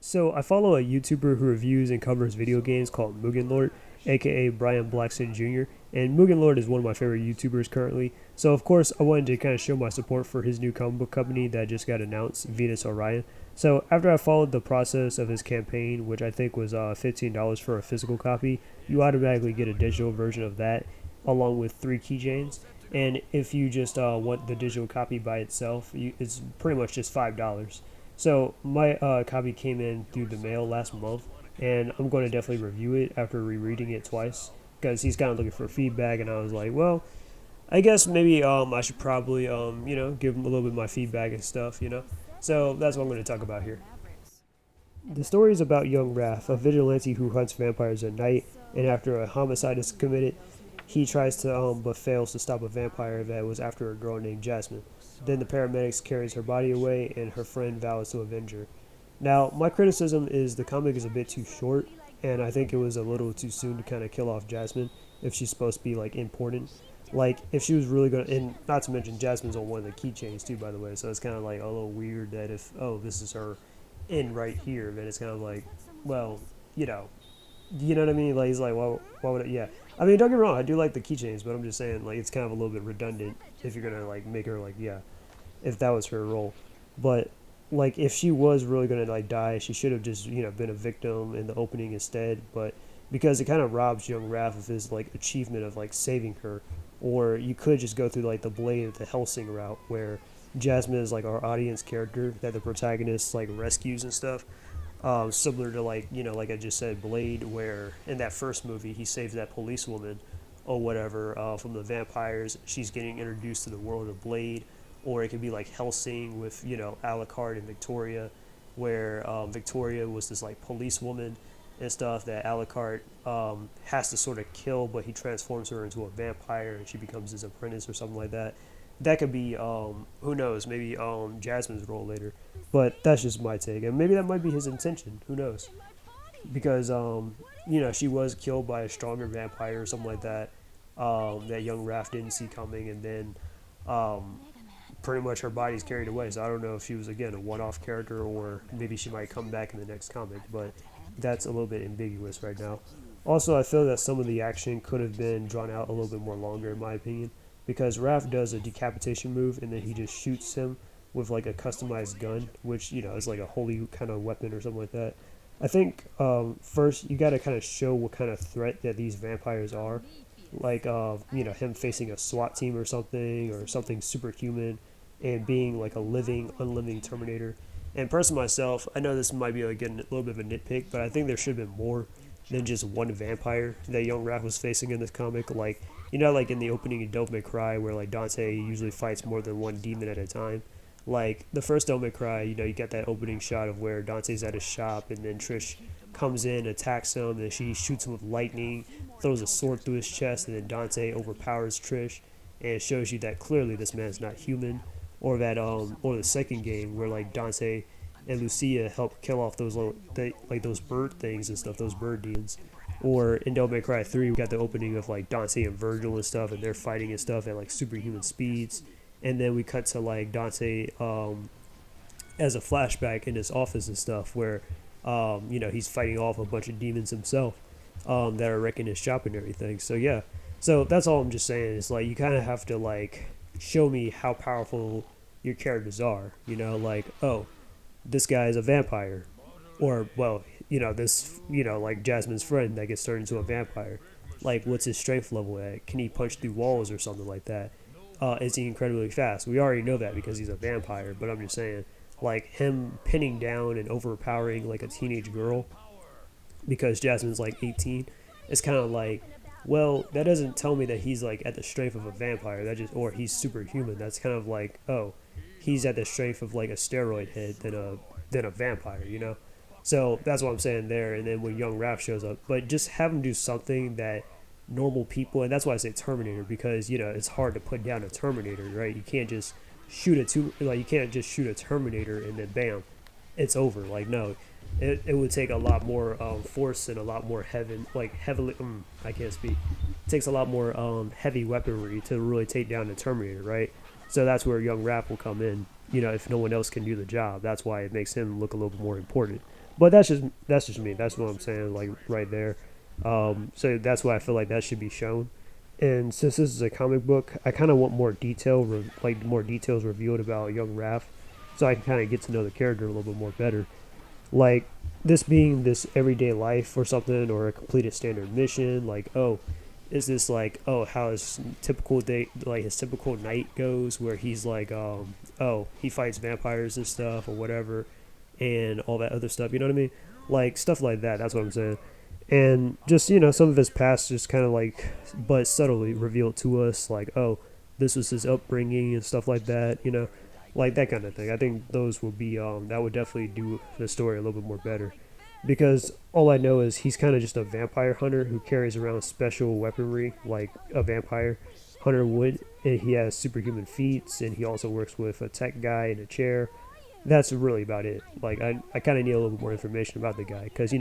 So I follow a YouTuber who reviews and covers video games called Mugen Lord, aka Brian Blackson Jr. And Mugen Lord is one of my favorite YouTubers currently. So of course I wanted to kind of show my support for his new comic book company that just got announced, Venus Orion. So after I followed the process of his campaign, which I think was $15 for a physical copy, you automatically get a digital version of that, along with 3 keychains. And if you just want the digital copy by itself, it's pretty much just $5. So my copy came in through the mail last month, and I'm going to definitely review it after rereading it twice because he's kind of looking for feedback, and I was like, well, I guess maybe I should probably give him a little bit of my feedback and stuff. So that's what I'm going to talk about here. The story is about young Raph, a vigilante who hunts vampires at night, and after a homicide is committed, he tries to but fails to stop a vampire that was after a girl named Jasmine. Then the paramedics carries her body away, and her friend vows to avenge her. Now, my criticism is the comic is a bit too short, and I think it was a little too soon to kind of kill off Jasmine if she's supposed to be like important. Like if she was really gonna, and not to mention Jasmine's on one of the keychains too, by the way. So it's kind of like a little weird that if this is her in right here, then it's kind of like, well, you know, you know what I mean? Like he's like, well, why would it? Yeah. I mean, don't get me wrong, I do like the keychains, but I'm just saying like it's kind of a little bit redundant if you're gonna like make her like if that was her role. But like if she was really gonna like die, she should have just been a victim in the opening instead. But because it kind of robs young Raph of his like achievement of like saving her, or you could just go through like the Blade, the Helsing route where Jasmine is like our audience character that the protagonist like rescues and stuff. Similar to like I just said, Blade, where in that first movie he saves that policewoman or whatever from the vampires. She's getting introduced to the world of Blade, or it could be like Helsing with Alucard and Victoria, where Victoria was this like policewoman and stuff that Alucard has to sort of kill, but he transforms her into a vampire and she becomes his apprentice or something like that. That could be who knows, maybe Jasmine's role later, but that's just my take, and maybe that might be his intention. Who knows? Because she was killed by a stronger vampire or something like that. That young Raph didn't see coming, and then pretty much her body's carried away. So I don't know if she was again a one-off character or maybe she might come back in the next comic, but that's a little bit ambiguous right now. Also, I feel that some of the action could have been drawn out a little bit more longer, in my opinion, because Raph does a decapitation move and then he just shoots him with like a customized gun, which is like a holy kind of weapon or something like that. I think first you got to kind of show what kind of threat that these vampires are, like him facing a SWAT team or something superhuman, and being like a living, unliving Terminator. And personally myself, I know this might be like getting a little bit of a nitpick, but I think there should have been more than just one vampire that young Raph was facing in this comic. Like like in the opening of Devil May Cry, where like Dante usually fights more than one demon at a time. Like the first Devil May Cry, you get that opening shot of where Dante's at his shop, and then Trish comes in, attacks him, and she shoots him with lightning, throws a sword through his chest, and then Dante overpowers Trish, and it shows you that clearly this man's not human. Or that or the second game where like Dante and Lucia help kill off those those bird things and stuff, those bird demons. Or in Devil May Cry 3, we got the opening of like Dante and Virgil and stuff, and they're fighting and stuff at like superhuman speeds. And then we cut to like Dante as a flashback in his office and stuff, where he's fighting off a bunch of demons himself that are wrecking his shop and everything. So yeah, so that's all I'm just saying. Is like you kind of have to like show me how powerful your characters are. Like, oh, this guy is a vampire, or well, this like Jasmine's friend that gets turned into a vampire. Like, what's his strength level at? Can he punch through walls or something like that? Is he incredibly fast? We already know that because he's a vampire, but I'm just saying, like, him pinning down and overpowering, like, a teenage girl because Jasmine's, like, 18, it's kind of like, well, that doesn't tell me that he's, like, at the strength of a vampire, or he's superhuman. That's kind of like, oh, he's at the strength of, like, a steroid head than a vampire. So that's what I'm saying there, and then when young Raph shows up, but just have him do something that normal people, and that's why I say Terminator, because it's hard to put down a Terminator, right? You can't just shoot a Terminator and then bam, it's over. Like, no, it would take a lot more force and a lot more heavily I can't speak. It takes a lot more heavy weaponry to really take down the Terminator, right? So that's where young Raph will come in. If no one else can do the job, that's why it makes him look a little bit more important. But that's just me. That's what I'm saying, like right there. So that's why I feel like that should be shown. And since this is a comic book, I kind of want more detail, like more details revealed about young Raph, so I can kind of get to know the character a little bit more better. Like this being this everyday life or something, or a completed standard mission. Like, oh, is this like, oh, how his typical day, like his typical night goes, where he's like, oh, he fights vampires and stuff or whatever, and all that other stuff. You know what I mean? Like stuff like that. That's what I'm saying. And just some of his past, just kind of like, but subtly revealed to us, like, oh, this was his upbringing and stuff like that. Like that kind of thing. I think those will be that would definitely do the story a little bit more better, because all I know is he's kind of just a vampire hunter who carries around special weaponry like a vampire hunter would. And he has superhuman feats, and he also works with a tech guy in a chair. That's really about it. Like I kind of need a little bit more information about the guy, because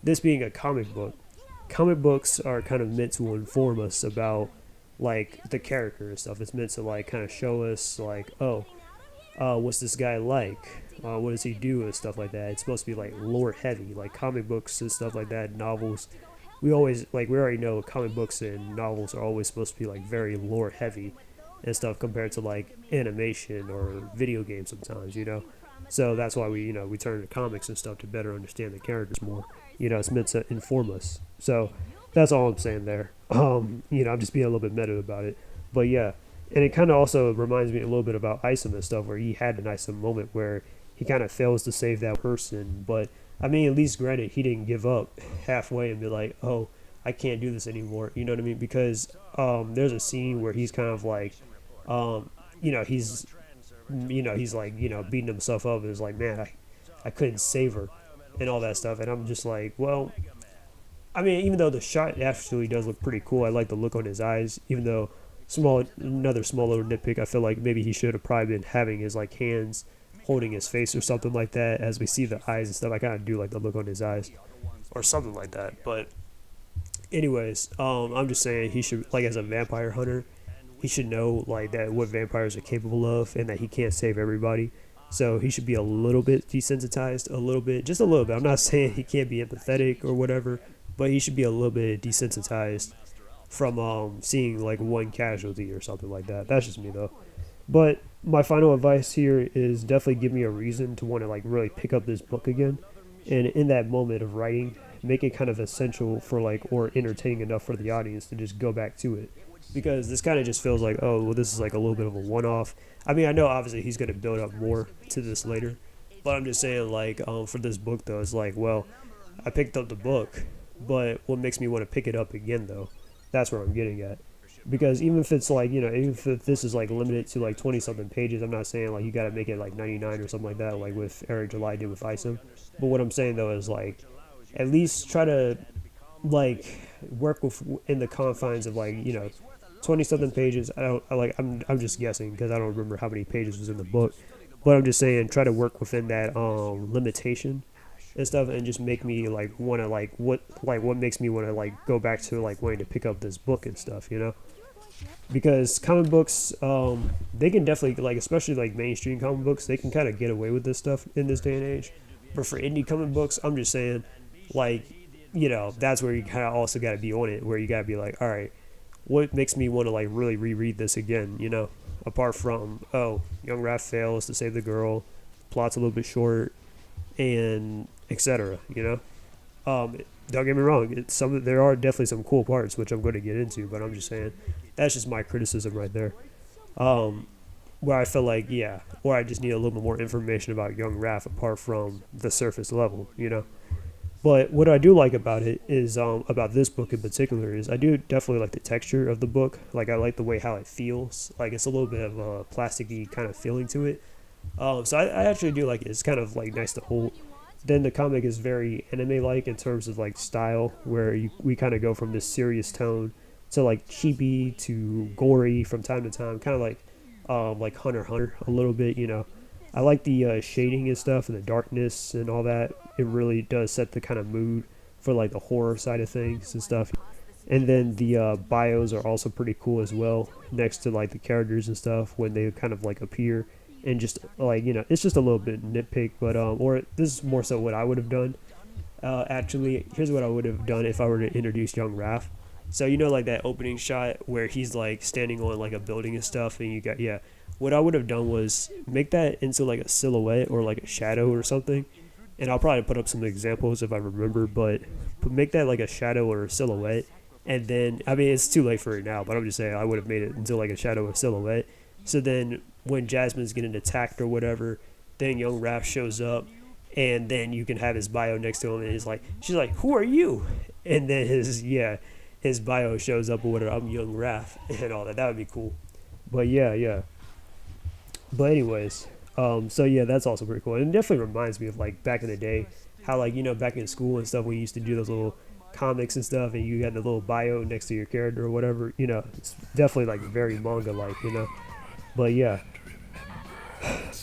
this being a comic book, comic books are kind of meant to inform us about like the character and stuff. It's meant to like kind of show us like, oh, what's this guy like? What does he do and stuff like that. It's supposed to be like lore heavy, like comic books and stuff like that. Novels, we already know comic books and novels are always supposed to be like very lore heavy and stuff compared to like animation or video games sometimes. So that's why we turn to comics and stuff to better understand the characters more. It's meant to inform us. So that's all I'm saying there. I'm just being a little bit meta about it. But yeah, and it kind of also reminds me a little bit about Isom and stuff, where he had an Isom moment where he kind of fails to save that person. But I mean, at least granted, he didn't give up halfway and be like, oh, I can't do this anymore. You know what I mean? Because there's a scene where he's kind of like, he's he's like, beating himself up and is like, man, I couldn't save her and all that stuff. And I'm just like, well, I mean, even though the shot actually does look pretty cool, I like the look on his eyes. Even though another small little nitpick, I feel like maybe he should have probably been having his like hands holding his face or something like that. As we see the eyes and stuff, I kind of do like the look on his eyes or something like that. But anyways, I'm just saying he should, like, as a vampire hunter, he should know like that what vampires are capable of, and that he can't save everybody. So he should be a little bit desensitized, a little bit, just a little bit. I'm not saying he can't be empathetic or whatever, but he should be a little bit desensitized from seeing like one casualty or something like that. That's just me though. But my final advice here is definitely give me a reason to want to like really pick up this book again. And in that moment of writing, make it kind of essential for like, or entertaining enough for the audience to just go back to it. Because this kind of just feels like, oh, well, this is like a little bit of a one-off. I mean, I know obviously he's going to build up more to this later, but I'm just saying like, for this book though, it's like, well, I picked up the book, but what makes me want to pick it up again though? That's where I'm getting at. Because even if it's like, even if this is like limited to like 20 something pages, I'm not saying like you got to make it like 99 or something like that, like with Eric July did with Isom. But what I'm saying though is like, at least try to like work in the confines of like 20 something pages. I'm just guessing because I don't remember how many pages was in the book, but I'm just saying try to work within that limitation and stuff, and just make me like want to like what makes me want to like go back to like wanting to pick up this book and stuff, because comic books, they can definitely, like, especially like mainstream comic books, they can kind of get away with this stuff in this day and age. But for indie comic books, I'm just saying, like, that's where you kind of also got to be on it, where you got to be like, all right, what makes me want to like really reread this again, apart from, oh, young Raph fails to save the girl, plot's a little bit short, and etc. Don't get me wrong, there are definitely some cool parts which I'm going to get into, but I'm just saying that's just my criticism right there. Where I feel like, yeah, or I just need a little bit more information about young Raph apart from the surface level. But what I do like about it is, about this book in particular, is I do definitely like the texture of the book. Like, I like the way how it feels. Like, it's a little bit of a plasticky kind of feeling to it. So I actually do like it. It's kind of like nice to hold. Then the comic is very anime-like in terms of like style, where we kind of go from this serious tone to like cheapy to gory from time to time, kind of like Hunter x Hunter a little bit. I like the shading and stuff and the darkness and all that. It really does set the kind of mood for like the horror side of things and stuff. And then the bios are also pretty cool as well, next to like the characters and stuff when they kind of like appear and just like it's just a little bit nitpick, but or this is more so what I would have done. Actually, here's what I would have done if I were to introduce young Raph. So like that opening shot where he's like standing on like a building and stuff, and you got What I would have done was make that into like a silhouette or like a shadow or something, and I'll probably put up some examples if I remember, but make that like a shadow or a silhouette, and then I mean it's too late for it now, but I'm just saying I would have made it into like a shadow or silhouette. So then when Jasmine's getting attacked or whatever, then young Raph shows up, and then you can have his bio next to him, and she's like, "Who are you?" And then his bio shows up or whatever. I'm young Raph and all that. That would be cool. But yeah. But anyways, so yeah, that's also pretty cool. And it definitely reminds me of like back in the day, how like back in school and stuff, we used to do those little comics and stuff, and you had the little bio next to your character or whatever. It's definitely like very manga like. But yeah,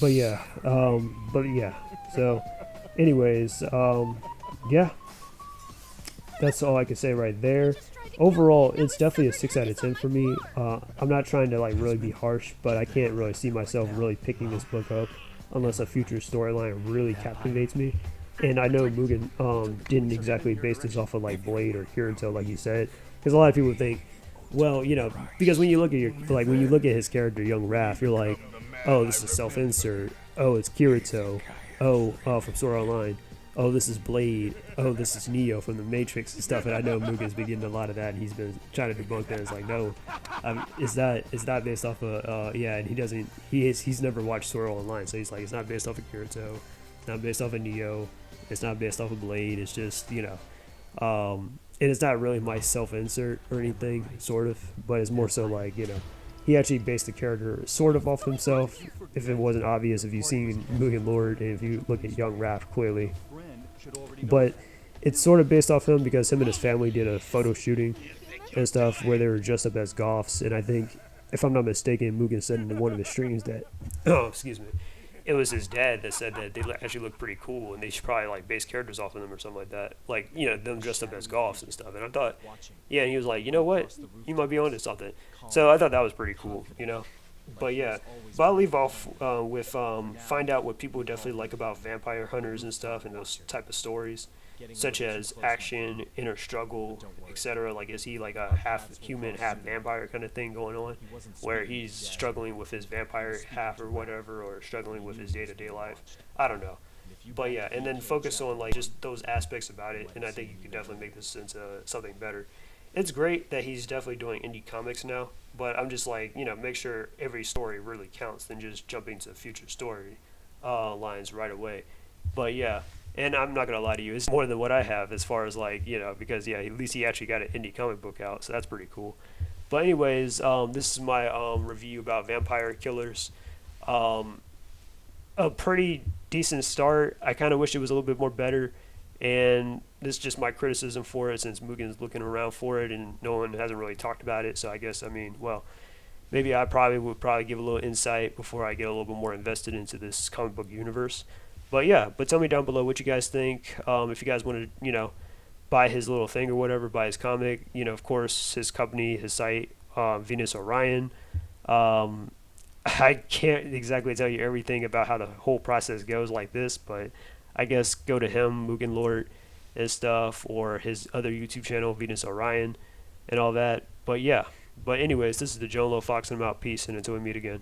but yeah. So, anyways, yeah, that's all I can say right there. Overall, it's definitely a 6 out of 10 for me. I'm not trying to like really be harsh, but I can't really see myself really picking this book up unless a future storyline really captivates me. And I know Mugen didn't exactly base this off of like Blade or Kirito, like you said, because a lot of people think, well, because when you look at his character, Young Raph, you're like, oh, this is self-insert. Oh, it's Kirito. Oh, from Sword Art Online. Oh, this is Blade. Oh, this is Neo from the Matrix and stuff. And I know Mugen's been getting a lot of that, and he's been trying to debunk that. It's like, no, it's not based off of and he's never watched Sword Art Online, so he's like, it's not based off of Kirito, it's not based off of Neo, it's not based off of Blade. It's just and it's not really my self-insert or anything, sort of, but it's more so like he actually based the character sort of off himself. If it wasn't obvious, if you've seen Mugen Lord and if you look at Young Raph clearly, but it's sort of based off him because him and his family did a photo shooting and stuff where they were dressed up as goths. And I think, if I'm not mistaken, Mugen said in one of his streams that, oh, excuse me, it was his dad that said that they actually look pretty cool and they should probably like base characters off of them or something like that. Like, them dressed up as goths and stuff. And I thought, yeah, and he was like, you know what? You might be onto something. So I thought that was pretty cool. But yeah, but I'll leave off with find out what people definitely like about vampire hunters and stuff and those type of stories, such as action, inner struggle, etc. Like, is he like a half human, half vampire kind of thing going on, where he's struggling with his vampire half or whatever, or struggling with his day-to-day life? I don't know. But yeah, and then focus on like just those aspects about it, and I think you can definitely make this into something better. It's great that he's definitely doing indie comics now, but I'm just like, make sure every story really counts than just jumping to future story lines right away. But yeah, and I'm not gonna lie to you, it's more than what I have as far as like, because yeah, at least he actually got an indie comic book out, so that's pretty cool. But anyways, this is my review about Vampire Killers. A pretty decent start. I kind of wish it was a little bit more better. And this is just my criticism for it, since Mugen's looking around for it and no one hasn't really talked about it. So I guess, maybe I would give a little insight before I get a little bit more invested into this comic book universe. But yeah, tell me down below what you guys think. If you guys want to, buy his little thing or whatever, buy his comic, of course, his company, his site, Venus Orion. I can't exactly tell you everything about how the whole process goes like this, but I guess go to him, Mugen Lord, and stuff, or his other YouTube channel, Venus Orion, and all that. But yeah. But anyways, this is the Joan Low Fox, and I'm out. Peace, and until we meet again.